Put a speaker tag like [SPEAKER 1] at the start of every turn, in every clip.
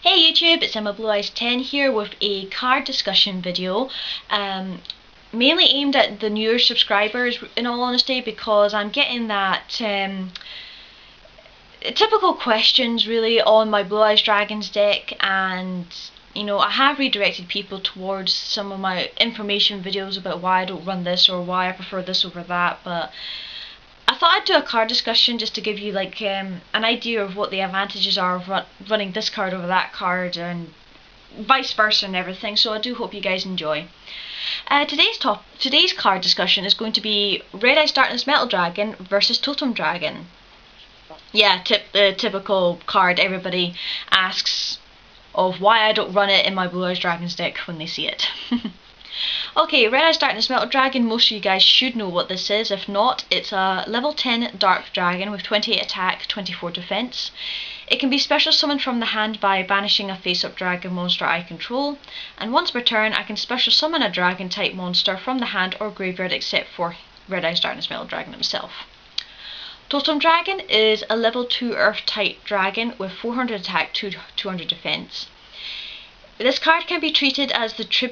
[SPEAKER 1] Hey YouTube, it's Emma Blue Eyes 10 here with a card discussion video, mainly aimed at the newer subscribers in all honesty, because I'm getting that typical questions really on my Blue Eyes Dragons deck, and you know, I have redirected people towards some of my information videos about why I don't run this or why I prefer this over that, but I thought I'd do a card discussion just to give you like an idea of what the advantages are of running this card over that card and vice versa and everything, so I do hope you guys enjoy. Today's card discussion is going to be Red Eyes Darkness Metal Dragon versus Totem Dragon. Yeah, the typical card everybody asks of why I don't run it in my Blue Eyes Dragons deck when they see it. Okay, Red Eyes Darkness Metal Dragon, most of you guys should know what this is. If not, it's a level 10 Dark Dragon with 28 attack, 24 defense. It can be special summoned from the hand by banishing a face-up dragon monster I control, and once per turn I can special summon a dragon type monster from the hand or graveyard except for Red Eyes Darkness Metal Dragon himself. Totem Dragon is a level 2 Earth type dragon with 400 attack, 200 defense. This card can be treated as the two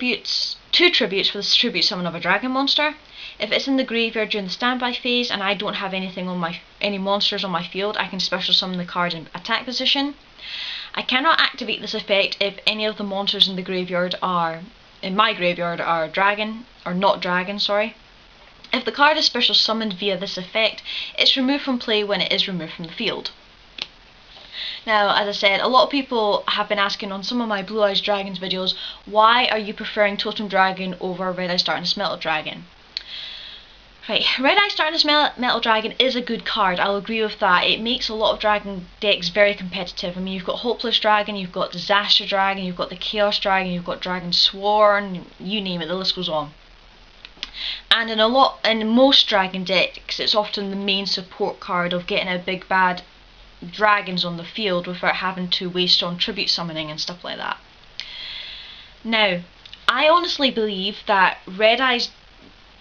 [SPEAKER 1] tributes for the tribute summon of a dragon monster. If it's in the graveyard during the standby phase and I don't have any monsters on my field, I can special summon the card in attack position. I cannot activate this effect if any of the monsters in my graveyard are dragon, or not dragon, sorry. If the card is special summoned via this effect, it's removed from play when it is removed from the field. Now, as I said, a lot of people have been asking on some of my Blue Eyes Dragons videos, why are you preferring Totem Dragon over Red Eyes Darkness Metal Dragon? Right, Red Eyes Darkness Metal Dragon is a good card, I'll agree with that. It makes a lot of dragon decks very competitive. I mean, you've got Hopeless Dragon, you've got Disaster Dragon, you've got the Chaos Dragon, you've got Dragon Sworn, you name it, the list goes on. And in most dragon decks, it's often the main support card of getting a big bad dragons on the field without having to waste on tribute summoning and stuff like that. Now, I honestly believe that Red Eyes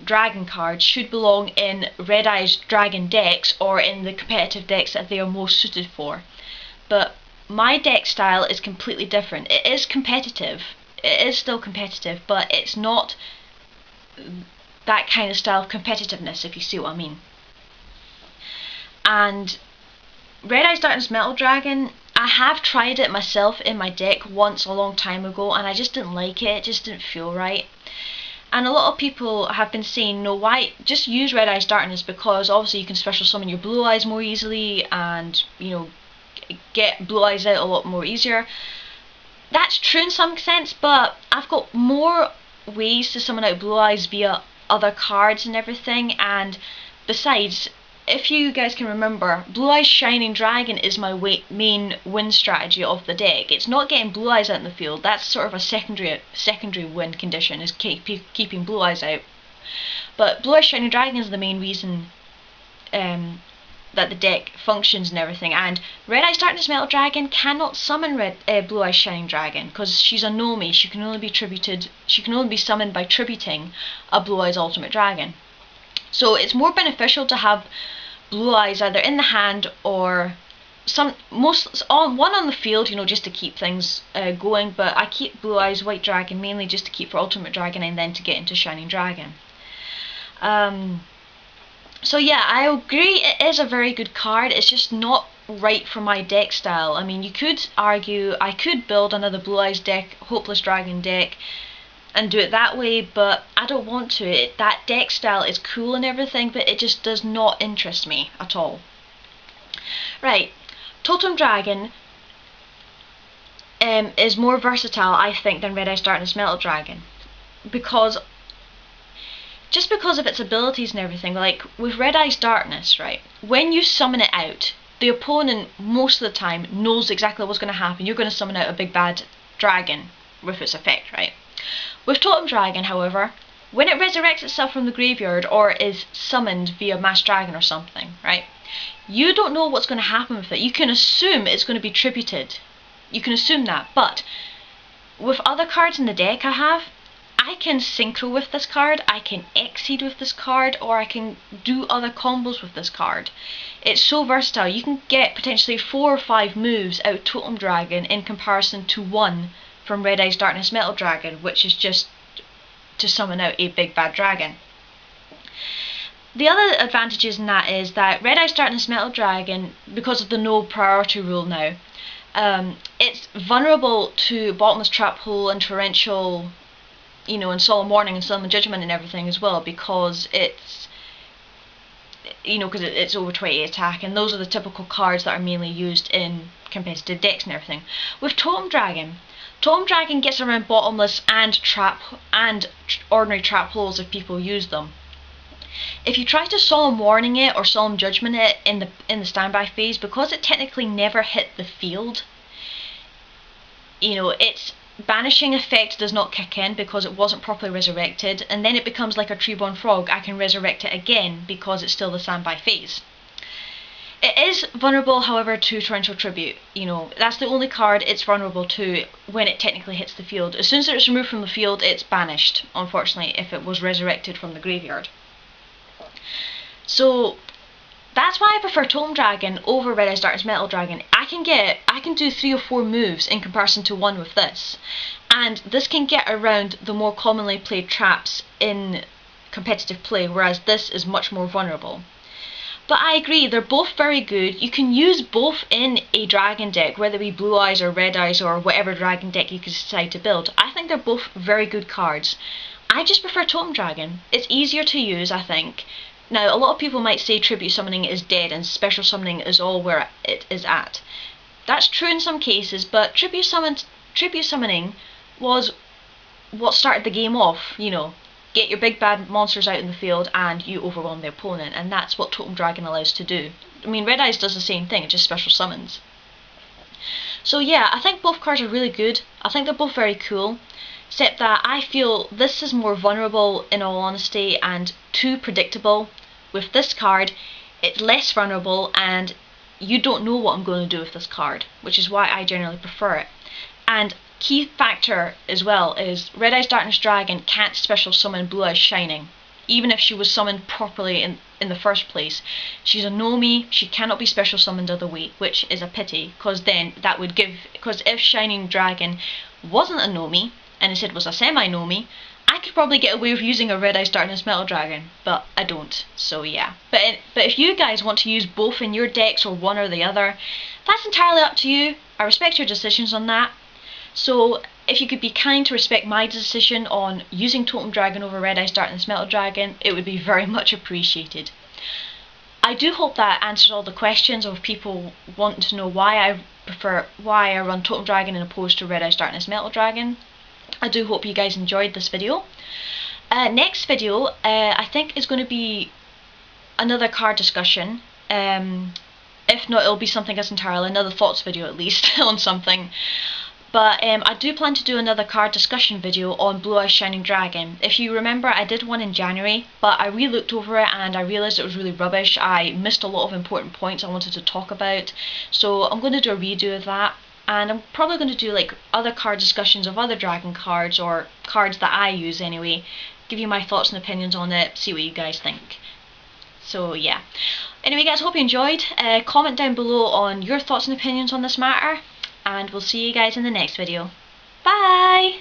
[SPEAKER 1] Dragon cards should belong in Red Eyes Dragon decks or in the competitive decks that they are most suited for. But my deck style is completely different. It is competitive. It is still competitive, but it's not that kind of style of competitiveness, if you see what I mean. And Red Eyes Darkness Metal Dragon, I have tried it myself in my deck once a long time ago and I just didn't like it, just didn't feel right. And a lot of people have been saying, no, why just use Red Eyes Darkness, because obviously you can special summon your Blue Eyes more easily and, you know, get Blue Eyes out a lot more easier. That's true in some sense, but I've got more ways to summon out Blue Eyes via other cards and everything, and besides, if you guys can remember, Blue Eyes Shining Dragon is my main win strategy of the deck. It's not getting Blue Eyes out in the field, that's sort of a secondary win condition, is keeping Blue Eyes out. But Blue Eyes Shining Dragon is the main reason that the deck functions and everything, and Red Eyes Darkness Metal Dragon cannot summon Blue Eyes Shining Dragon because she's a Nomi. She can only be summoned by tributing a Blue Eyes Ultimate Dragon. So it's more beneficial to have Blue Eyes either in the hand or one on the field, you know, just to keep things going. But I keep Blue Eyes White Dragon mainly just to keep for Ultimate Dragon and then to get into Shining Dragon. So yeah, I agree it is a very good card, it's just not right for my deck style. I mean, you could argue I could build another Blue Eyes deck, Hopeless Dragon deck, and do it that way, but I don't want to. That deck style is cool and everything, but it just does not interest me at all. Right, Totem Dragon is more versatile, I think, than Red Eyes Darkness Metal Dragon, just because of its abilities and everything. Like with Red Eyes Darkness, right, when you summon it out, the opponent most of the time knows exactly what's going to happen. You're going to summon out a big bad dragon with its effect, right? With Totem Dragon, however, when it resurrects itself from the graveyard or is summoned via Mass Dragon or something, right, you don't know what's going to happen with it. You can assume it's going to be tributed. You can assume that, but with other cards in the deck I have, I can synchro with this card, I can exceed with this card, or I can do other combos with this card. It's so versatile. You can get potentially 4 or 5 moves out of Totem Dragon in comparison to 1 from Red Eyes Darkness Metal Dragon, which is just to summon out a big bad dragon. The other advantages in that is that Red Eyes Darkness Metal Dragon, because of the no priority rule now, it's vulnerable to Bottomless Trap Hole and Torrential, and Solemn Warning and Solemn Judgment and everything as well, because it's it's over 20 attack, and those are the typical cards that are mainly used in competitive decks and everything. With Totem Dragon gets around Bottomless and ordinary trap holes if people use them. If you try to Solemn Warning it or Solemn Judgment it in the standby phase, because it technically never hit the field, its banishing effect does not kick in because it wasn't properly resurrected, and then it becomes like a Treeborn Frog. I can resurrect it again because it's still the standby phase. It is vulnerable, however, to Torrential Tribute. That's the only card it's vulnerable to when it technically hits the field. As soon as it's removed from the field, it's banished, unfortunately, if it was resurrected from the graveyard. So that's why I prefer Totem Dragon over Red Eyes Darkness Metal Dragon. I can do 3 or 4 moves in comparison to 1 with this, and this can get around the more commonly played traps in competitive play, whereas this is much more vulnerable. But I agree, they're both very good. You can use both in a dragon deck, whether it be Blue Eyes or Red Eyes or whatever dragon deck you can decide to build. I think they're both very good cards. I just prefer Totem Dragon. It's easier to use, I think. Now, a lot of people might say Tribute Summoning is dead and Special Summoning is all where it is at. That's true in some cases, but Tribute Summoning was what started the game off, Get your big bad monsters out in the field and you overwhelm the opponent, and that's what Totem Dragon allows to do. I mean, Red Eyes does the same thing, it just special summons. So yeah, I think both cards are really good. I think they're both very cool, except that I feel this is more vulnerable in all honesty and too predictable. With this card, it's less vulnerable and you don't know what I'm going to do with this card, which is why I generally prefer it. And key factor as well is Red Eyes Darkness Dragon can't special summon Blue Eyes Shining, even if she was summoned properly in the first place. She's a Nomi, she cannot be special summoned other way, which is a pity, because if Shining Dragon wasn't a Nomi and instead was a semi-Nomi, I could probably get away with using a Red Eyes Darkness Metal Dragon, but I don't, so yeah. But if you guys want to use both in your decks or one or the other, that's entirely up to you. I respect your decisions on that. So if you could be kind to respect my decision on using Totem Dragon over Red Eyes Darkness Metal Dragon, it would be very much appreciated. I do hope that answers all the questions of people wanting to know why I run Totem Dragon as opposed to Red Eyes Darkness Metal Dragon. I do hope you guys enjoyed this video. Next video, I think is going to be another card discussion. If not, it'll be something else entirely, another thoughts video at least on something. But I do plan to do another card discussion video on Blue Eyes Shining Dragon. If you remember, I did one in January, but I re-looked over it and I realised it was really rubbish. I missed a lot of important points I wanted to talk about, so I'm going to do a redo of that. And I'm probably going to do like other card discussions of other dragon cards, or cards that I use anyway, give you my thoughts and opinions on it, see what you guys think. So yeah. Anyway guys, hope you enjoyed. Comment down below on your thoughts and opinions on this matter, and we'll see you guys in the next video. Bye!